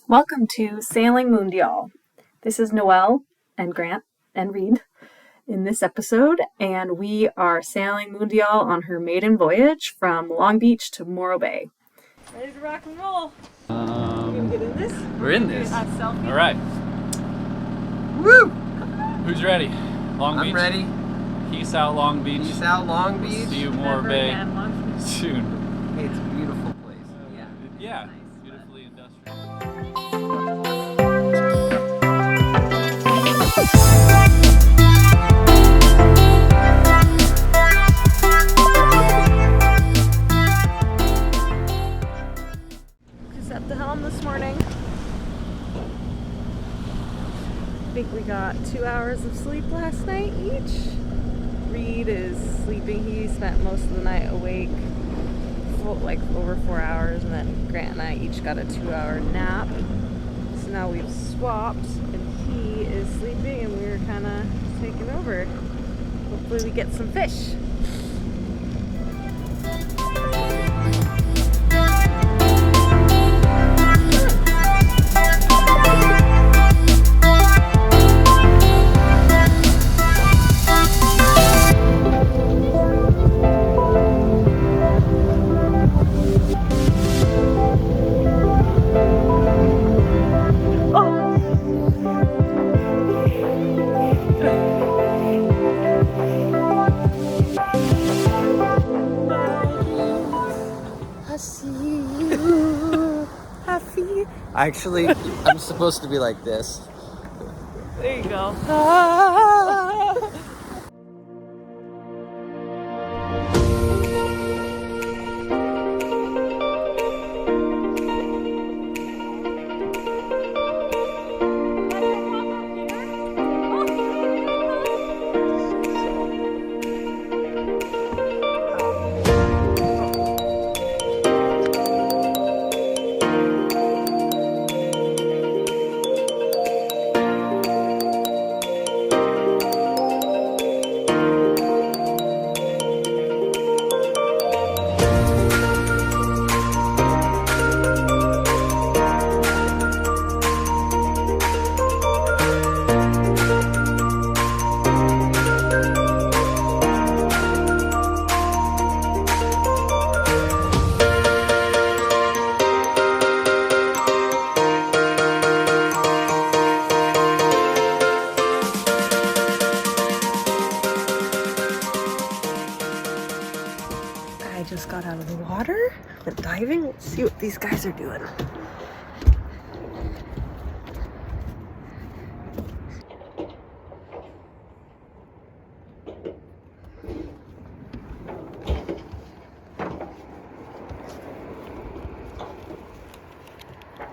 Welcome to Sailing Mundial. This is Noël and Grant and Reid in this episode, and we are sailing Mundial on her maiden voyage from Long Beach to Morro Bay. Ready to rock and roll? You gonna get in this? We're in this. Selfie? All right. Woo! Who's ready? Long Beach? I'm ready. Peace out, Long Beach. Peace out, Long Beach. See you, Morro Bay, Never again, Long Beach. soon. Hey, it's a beautiful place. Yeah, beautifully industrial. Just at the helm this morning. I think we got 2 hours of sleep last night each. Reid is sleeping. He spent most of the night awake, like over 4 hours, and then Grant and I each got a 2-hour nap. So now we've swapped, and he is sleeping, and we're kind of taking over. Hopefully we get some fish. Actually, I'm supposed to be like this. There you go. I just got out of the water, went diving. Let's see what these guys are doing.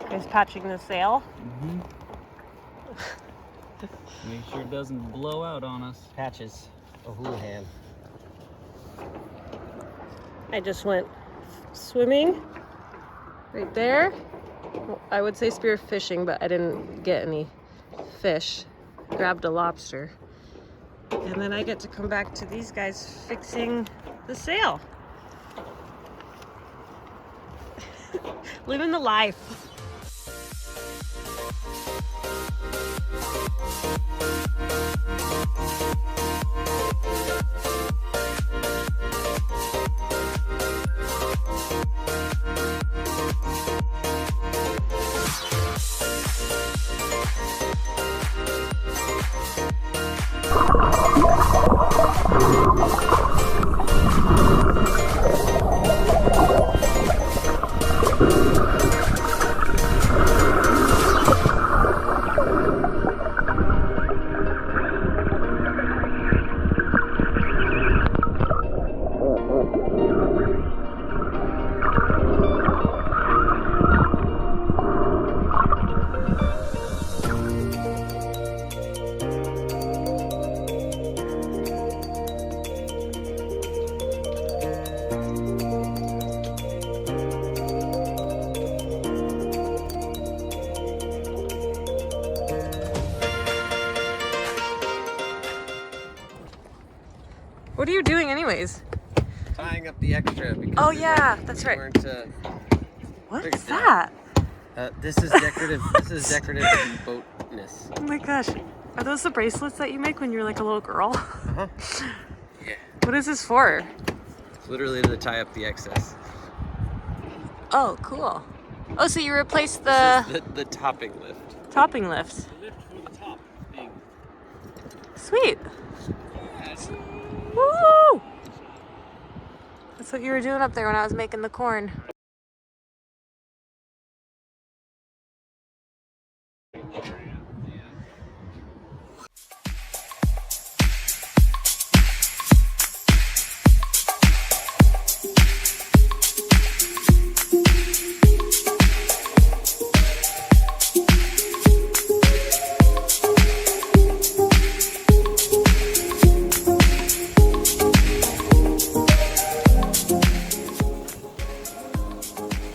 Guys patching the sail. Make sure it doesn't blow out on us. Patches. O'Houlihan. I just went swimming right there. I would say spear fishing, but I didn't get any fish. Grabbed a lobster. And then I get to come back to these guys fixing the sail. Living the life. What are you doing anyways? Tying up the extra because Oh yeah, that's right. weren't, What Look is at that? This is decorative. This is decorative boatness. Oh my gosh. Are those the bracelets that you make when you're like a little girl? Uh-huh. Yeah. What is this for? It's literally to tie up the excess. Oh, cool. Oh, so you replaced This is the topping lift. topping lift. The lift for the top thing. Sweet. Yes. Woo! That's what you were doing up there when I was making the corn.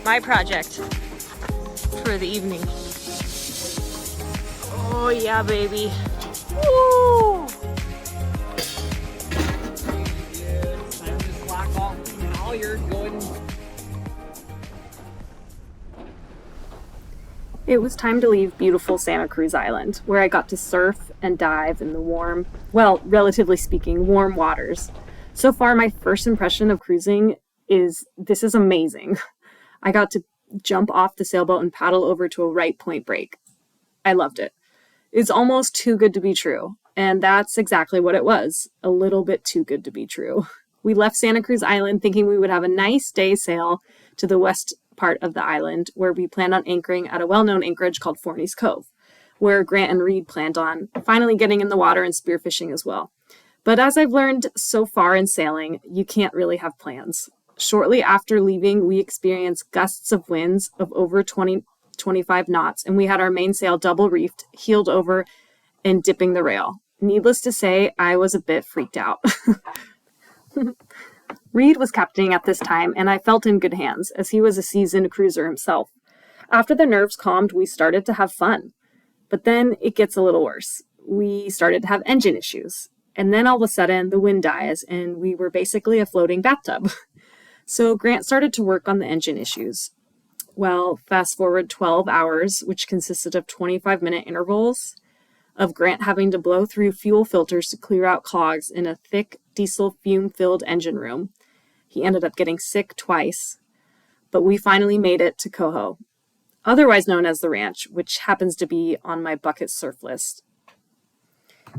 My project for the evening. Oh yeah, baby. Woo! It was time to leave beautiful Santa Cruz Island, where I got to surf and dive in the warm, well, relatively speaking, warm waters. So far, my first impression of cruising is this is amazing. I got to jump off the sailboat and paddle over to a right point break. I loved it. It's almost too good to be true. And that's exactly what it was. A little bit too good to be true. We left Santa Cruz Island thinking we would have a nice day sail to the west part of the island, where we planned on anchoring at a well-known anchorage called Forney's Cove, where Grant and Reid planned on finally getting in the water and spearfishing as well. But as I've learned so far in sailing, you can't really have plans. Shortly after leaving, we experienced gusts of winds of over 25 knots, and we had our mainsail double reefed, heeled over, and dipping the rail. Needless to say, I was a bit freaked out. Reid was captaining at this time, and I felt in good hands, as he was a seasoned cruiser himself. After the nerves calmed, we started to have fun. But then it gets a little worse. We started to have engine issues. And then all of a sudden, the wind dies, and we were basically a floating bathtub. So Grant started to work on the engine issues. Well, fast forward 12 hours, which consisted of 25-minute intervals of Grant having to blow through fuel filters to clear out clogs in a thick diesel fume-filled engine room. He ended up getting sick twice, but we finally made it to Coho, otherwise known as the ranch, which happens to be on my bucket surf list.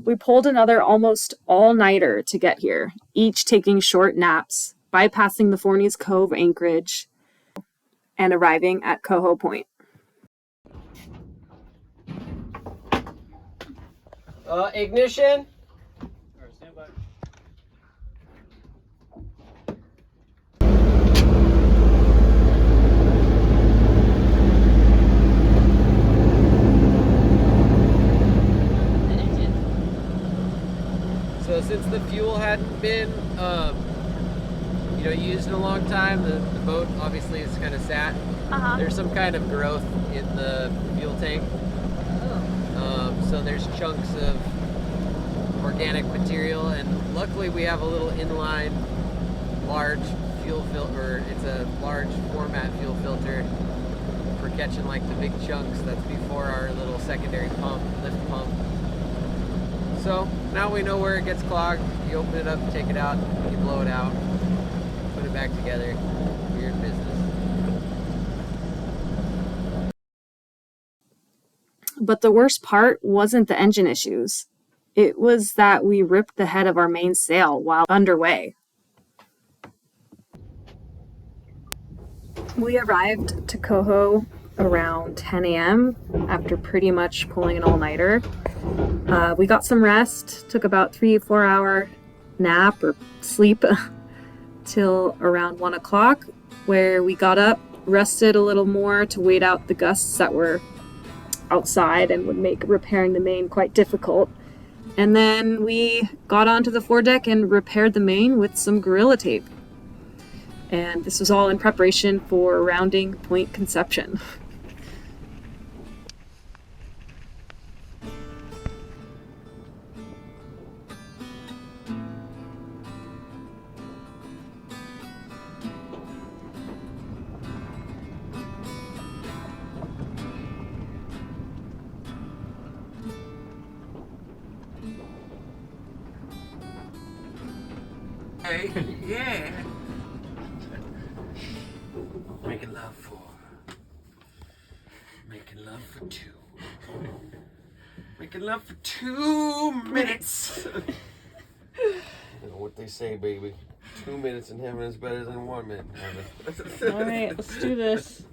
We pulled another almost all-nighter to get here, each taking short naps, bypassing the Forney's Cove anchorage, and arriving at Coho Point. Ignition. Alright, stand by. So since the fuel hadn't been, used in a long time, the boat obviously is kind of sat. There's some kind of growth in the fuel tank. So there's chunks of organic material, and luckily we have a little inline large fuel filter. It's a large format fuel filter for catching like the big chunks. That's before our little secondary pump, lift pump. So now we know where it gets clogged. You open it up, take it out, you blow it out, put it back together. You're in business. But the worst part wasn't the engine issues. It was that we ripped the head of our main sail while underway. We arrived to Coho around 10 a.m. after pretty much pulling an all-nighter. We got some rest, took about 3-4 hour nap or sleep till around 1 o'clock, where we got up, rested a little more to wait out the gusts that were outside and would make repairing the main quite difficult. And then we got onto the foredeck and repaired the main with some Gorilla Tape. And this was all in preparation for rounding point conception. Okay, yeah. Making love for 2. Making love for 2 minutes. You know what they say, baby. 2 minutes in heaven is better than 1 minute in heaven. All right, let's do this.